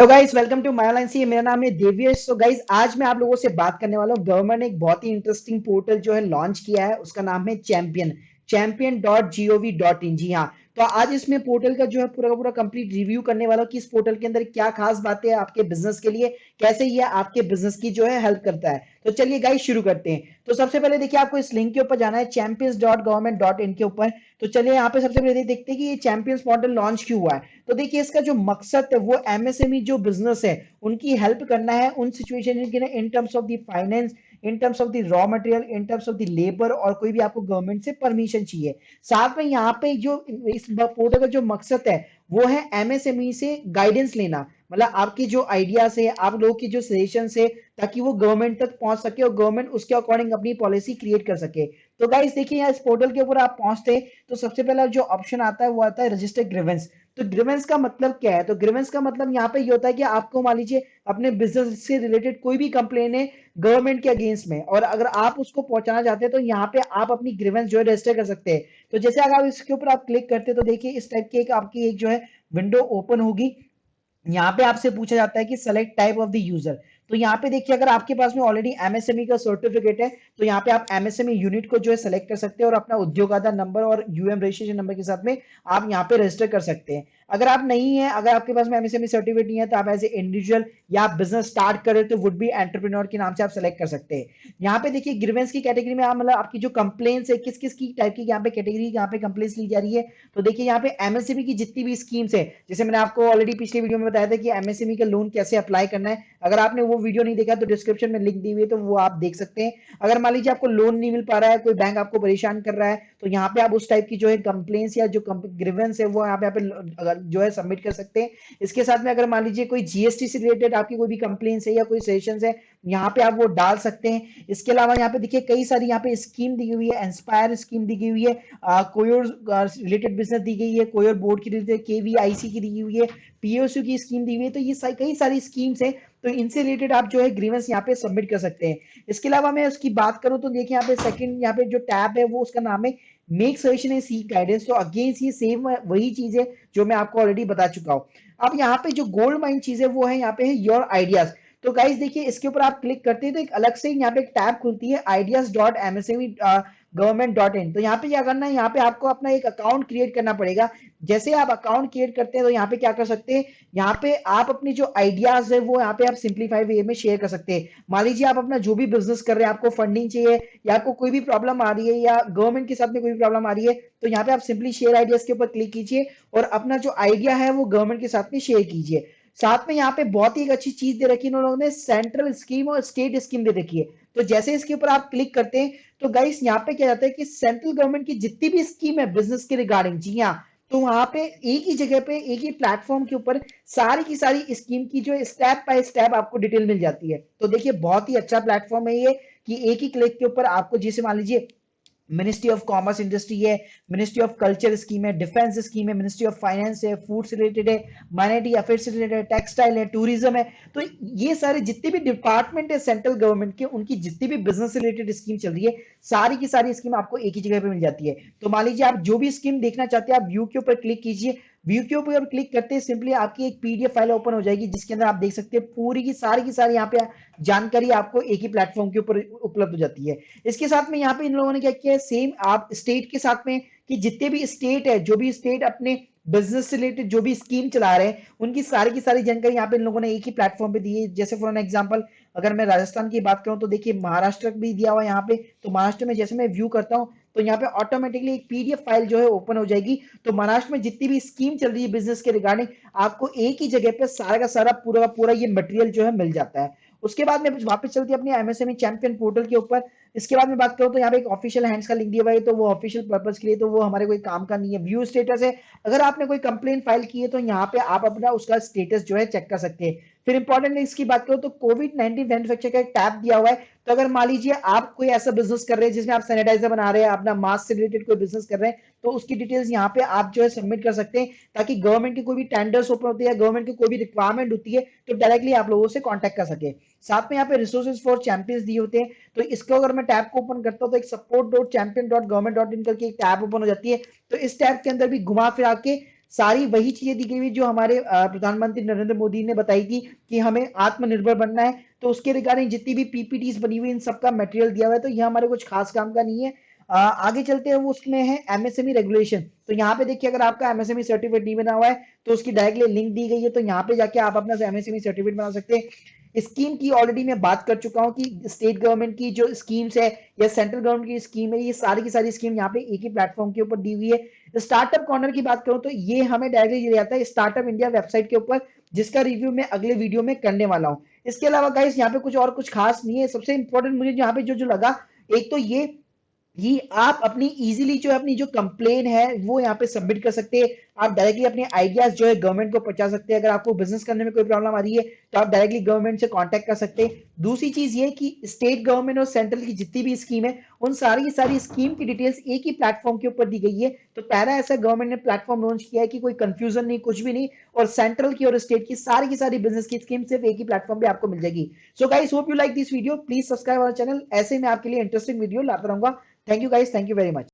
तो guys welcome to my सी। मेरा नाम है देवियश। तो गाइस आज मैं आप लोगों से बात करने वाला हूँ। गवर्नमेंट ने एक बहुत ही इंटरेस्टिंग पोर्टल जो है लॉन्च किया है, उसका नाम है चैंपियन.gov.in। जी हाँ, तो आज इसमें पोर्टल का जो है पूरा का पूरा कंप्लीट रिव्यू करने वाला हूँ कि इस पोर्टल के अंदर क्या खास बातें हैं आपके बिजनेस के लिए, कैसे ये आपके बिजनेस की जो है हेल्प करता है। तो चलिए गाइस शुरू करते हैं। तो सबसे पहले देखिए, आपको इस लिंक के ऊपर जाना है champions.government.in के ऊपर। तो चलिए यहाँ पे सबसे पहले देखते हैं कि ये चैंपियंस पोर्टल लॉन्च क्यों हुआ है। तो देखिए, इसका जो मकसद है वो एमएसएमई जो बिजनेस है उनकी हेल्प करना है उन सिचुएशन के in terms of the finance, in terms of the raw material, in terms of the labour, और कोई भी आपको गवर्नमेंट से परमिशन चाहिए। साथ में यहाँ पे जो इस पोर्टल का जो मकसद है वो है एमएसएमई से गाइडेंस लेना, मतलब आपकी जो आइडियाज है, आप लोगों की जो सजेशन है, ताकि वो गवर्नमेंट तक पहुंच सके और गवर्नमेंट उसके अकॉर्डिंग अपनी पॉलिसी क्रिएट कर सके। तो गाइस देखिए, यहाँ इस पोर्टल के ऊपर आप पहुंचते हैं तो सबसे पहला जो ऑप्शन आता है वो आता है रजिस्टर ग्रीवेंस। तो ग्रीवेंस का मतलब क्या है? तो ग्रीवेंस का मतलब यहाँ पे ये होता है कि आपको मान लीजिए अपने बिजनेस से रिलेटेड कोई भी कंप्लेन है गवर्नमेंट के अगेंस्ट में, और अगर आप उसको पहुंचाना चाहते हैं तो यहाँ पे आप अपनी ग्रीवेंस जो है रजिस्टर कर सकते हैं। तो जैसे अगर आप इसके ऊपर आप क्लिक करते हैं तो देखिए इस टाइप की एक आपकी एक जो है विंडो ओपन होगी। यहाँ पे आपसे पूछा जाता है कि select type of the user. तो यहाँ पे देखिए, अगर आपके पास में ऑलरेडी एमएसएमई का सर्टिफिकेट है तो यहाँ पे आप एमएसएमई यूनिट को जो है सेलेक्ट कर सकते हैं और अपना उद्योग आधार नंबर और यूएम रजिस्ट्रेशन नंबर के साथ में आप यहाँ पे रजिस्टर कर सकते हैं। अगर आप नहीं है, अगर आपके पास में एमएसएमई सर्टिफिकेट नहीं है तो आप एज ए इंडिविजुअल या आप बिजनेस स्टार्ट करें तो वुड बी एंटरप्रेन्योर के नाम से आप सेलेक्ट कर सकते हैं। यहाँ पे देखिए ग्रीवेंस की कैटेगरी में आप मतलब आपकी जो कंप्लेंट्स है किस किस की टाइप की यहाँ पे कैटेगरी यहाँ पे कंप्लेंट्स ली जा रही है। तो देखिए यहाँ पे एमएसएमई की जितनी भी स्कीम्स है, जैसे मैंने आपको ऑलरेडी पिछले वीडियो में बताया था कि एमएसएमई का लोन कैसे अप्लाई करना है। अगर आपने वो वीडियो नहीं देखा तो डिस्क्रिप्शन में लिंक दी हुई है, तो वो आप देख सकते हैं। अगर मान लीजिए आपको लोन नहीं मिल पा रहा है, कोई बैंक आपको परेशान कर रहा है, तो यहाँ पे आप उस टाइप की जो है कंप्लेंट्स या जो ग्रीवेंस है वो यहाँ पे जो है सबमिट कर सकते हैं। इसके साथ में अगर मान लीजिए कोई जीएसटी से रिलेटेड आपकी कोई भी कंप्लेंट्स है या कोई सजेशन है, यहाँ पे आप वो डाल सकते हैं। इसके अलावा यहाँ पे देखिए कई सारी यहाँ पे स्कीम दी हुई है, इंस्पायर स्कीम दी हुई है, कोयोर रिलेटेड बिजनेस दी गई है, कोयोर बोर्ड की रिलेटेड केवीआईसी की दी हुई है, पीओसी की स्कीम दी हुई है। तो ये कई सारी स्कीम्स हैं, तो इनसे रिलेटेड आप जो है ग्रीवेंस यहाँ पे सबमिट कर सकते हैं। इसके अलावा मैं उसकी बात करूं तो देखिए यहाँ पे सेकंड यहाँ पे जो टैब है वो उसका नाम है make suggestion and seek guidance. तो अगेन ये सेम वही चीज है जो मैं आपको ऑलरेडी बता चुका हूँ। अब यहाँ पे जो गोल्ड माइन चीज है वो है यहाँ पे है योर आइडियाज। तो गाइस देखिए, इसके ऊपर आप क्लिक करते हैं तो एक अलग से यहाँ पे एक टैब खुलती है ideas.msme.government.in। तो यहाँ पे क्या करना है, यहाँ पे आपको अपना एक अकाउंट क्रिएट करना पड़ेगा। जैसे आप अकाउंट क्रिएट करते हैं तो यहाँ पे क्या कर सकते हैं, यहाँ पे आप अपनी जो आइडियाज है वो यहाँ पे आप सिंप्लीफाई वे में शेयर कर सकते हैं। मान लीजिए आप अपना जो भी बिजनेस कर रहे हैं, आपको फंडिंग चाहिए या आपको कोई भी प्रॉब्लम आ रही है या गवर्नमेंट के साथ में कोई भी प्रॉब्लम आ रही है, तो यहाँ पे आप सिंपली शेयर आइडियाज के ऊपर क्लिक कीजिए और अपना जो आइडिया है वो गवर्नमेंट के साथ में शेयर कीजिए। साथ में यहाँ पे बहुत ही एक अच्छी चीज दे रखी है इन लोगों ने, सेंट्रल स्कीम और स्टेट स्कीम दे रखी है। तो जैसे इसके ऊपर आप क्लिक करते हैं तो गाइस यहाँ पे क्या जाता है कि सेंट्रल गवर्नमेंट की जितनी भी स्कीम है बिजनेस के रिगार्डिंग, जी हाँ, तो वहां पे एक ही जगह पे एक ही प्लेटफॉर्म के ऊपर सारी की सारी स्कीम की जो स्टेप बाय स्टेप आपको डिटेल मिल जाती है। तो देखिए बहुत ही अच्छा प्लेटफॉर्म है ये, कि एक ही क्लिक के ऊपर आपको, जैसे मान लीजिए मिनिस्ट्री ऑफ कॉमर्स इंडस्ट्री है, मिनिस्ट्री ऑफ कल्चर स्कीम है, डिफेंस स्कीम है, मिनिस्ट्री ऑफ फाइनेंस है, फूड से रिलेटेड है, माइनॉरिटी अफेयर्स से रिलेटेड है, टेक्सटाइल है, टूरिज्म है। तो ये सारे जितने भी डिपार्टमेंट है सेंट्रल गवर्नमेंट के, उनकी जितनी भी बिजनेस से रिलेटेड स्कीम चल रही है, सारी की सारी स्कीम आपको एक ही जगह पे मिल जाती है। तो मान लीजिए आप जो भी स्कीम देखना चाहते हैं, आप व्यू के ऊपर क्लिक कीजिए। व्यू के ऊपर क्लिक करते हैं सिंपली आपकी एक पीडीएफ फाइल ओपन हो जाएगी, जिसके अंदर आप देख सकते हैं पूरी की सारी यहाँ पे जानकारी आपको एक ही प्लेटफॉर्म के ऊपर उपलब्ध हो जाती है। इसके साथ में यहाँ पे इन लोगों ने क्या किया है, सेम आप स्टेट के साथ में, कि जितने भी स्टेट है, जो भी स्टेट अपने बिजनेस से रिलेटेड जो भी स्कीम चला रहे हैं, उनकी सारी की सारी जानकारी यहाँ पे इन लोगों ने एक ही प्लेटफॉर्म पे दी है। जैसे फॉर एन एग्जांपल अगर मैं राजस्थान की बात करूं तो देखिए महाराष्ट्र भी दिया हुआ है यहाँ पे। तो महाराष्ट्र में जैसे मैं व्यू करता हूँ तो यहाँ पे ऑटोमेटिकली एक पीडीएफ फाइल जो है ओपन हो जाएगी। तो महाराष्ट्र में जितनी भी स्कीम चल रही है बिजनेस के रिगार्डिंग, आपको एक ही जगह पे सारा का सारा पूरा का पूरा ये मटेरियल जो है मिल जाता है। उसके बाद में वापस चलती है अपनी एमएसएमई चैंपियन पोर्टल के ऊपर। इसके बाद में बात करूं तो यहाँ पे एक ऑफिशियल हैंड्स का लिंक दिया हुआ है, तो वो ऑफिशियल पर्पस के लिए, तो वो हमारे कोई काम का नहीं है। व्यू स्टेटस है, अगर आपने कोई कंप्लेन फाइल की है तो यहाँ पे आप अपना उसका स्टेटस जो है चेक कर सकते हैं। फिर इंपॉर्टेंट इसकी बात करो तो कोविड 19 मैन्युफैक्चर का एक टैब दिया हुआ है। तो अगर मान लीजिए आप कोई ऐसा बिजनेस कर रहे हैं जिसमें आप सैनिटाइजर बना रहे हैं, अपना मास्क से रिलेटेड कोई बिजनेस कर रहे हैं, तो उसकी डिटेल्स यहाँ पे आप जो है सबमिट कर सकते हैं, ताकि गवर्नमेंट की कोई भी टेंडर्स ओपन होती है, गवर्नमेंट की कोई भी रिक्वायरमेंट होती है, तो डायरेक्टली आप लोगों से कॉन्टेक्ट कर सके। साथ में यहाँ पे रिसोर्सेज फॉर चैंपियंस दिए होते हैं। तो इसको अगर मैं टैब को ओपन करता हूँ तो एक support.champion.government.in करके एक टैब ओपन हो जाती है। तो इस टैब के अंदर भी घुमा फिरा के सारी वही चीजें दी गई हुई जो हमारे प्रधानमंत्री नरेंद्र मोदी ने बताई थी कि हमें आत्मनिर्भर बनना है। तो उसके रिगार्डिंग जितनी भी पीपीटीज बनी हुई इन सबका मटेरियल दिया हुआ है, तो ये हमारे कुछ खास काम का नहीं है। आगे चलते हैं, वो उसमें है एमएसएमई रेगुलेशन। तो यहाँ पे देखिए, अगर आपका एमएसएमई सर्टिफिकेट नहीं बना हुआ है तो उसकी डायरेक्टली लिंक दी गई है, तो यहाँ पे जाके आप अपना एमएसएमई सर्टिफिकेट बना सकते हैं। स्कीम की ऑलरेडी मैं बात कर चुका हूं कि स्टेट गवर्नमेंट की जो स्कीम्स है या सेंट्रल गवर्नमेंट की स्कीम है, ये सारी की सारी स्कीम यहाँ पे एक ही प्लेटफॉर्म के ऊपर दी हुई है। स्टार्टअप कॉर्नर की बात करूं तो ये हमें डायरेक्टली दिया जाता है स्टार्टअप इंडिया वेबसाइट के ऊपर, जिसका रिव्यू मैं अगले वीडियो में करने वाला हूं। इसके अलावा गाइस यहाँ पे कुछ और कुछ खास नहीं है। सबसे इंपॉर्टेंट मुझे यहाँ पे जो जो लगा, एक तो ये आप अपनी इजीली जो अपनी जो कंप्लेन है वो यहाँ पे सबमिट कर सकते हैं। आप डायरेक्टली अपने आइडियाज जो है गवर्नमेंट को पहुंचा सकते हैं। अगर आपको बिजनेस करने में कोई प्रॉब्लम आ रही है तो आप डायरेक्टली गवर्नमेंट से कांटेक्ट कर सकते हैं। दूसरी चीज ये कि स्टेट गवर्नमेंट और सेंट्रल की जितनी भी स्कीम है, उन सारी की सारी स्कीम की डिटेल्स एक ही प्लेटफॉर्म के ऊपर दी गई है। तो पहला ऐसा गवर्नमेंट ने प्लेटफॉर्म लॉन्च किया है कि कोई कंफ्यूजन नहीं, कुछ भी नहीं। और सेंट्रल की और स्टेट की सारी बिजनेस की स्कीम सिर्फ एक ही प्लेटफॉर्म पे आपको मिल जाएगी। So guys, hope you like this video. Please subscribe our channel, ऐसे मैं आपके लिए इंटरेस्टिंग वीडियो लाता रहूंगा। Thank you guys. Thank you very much.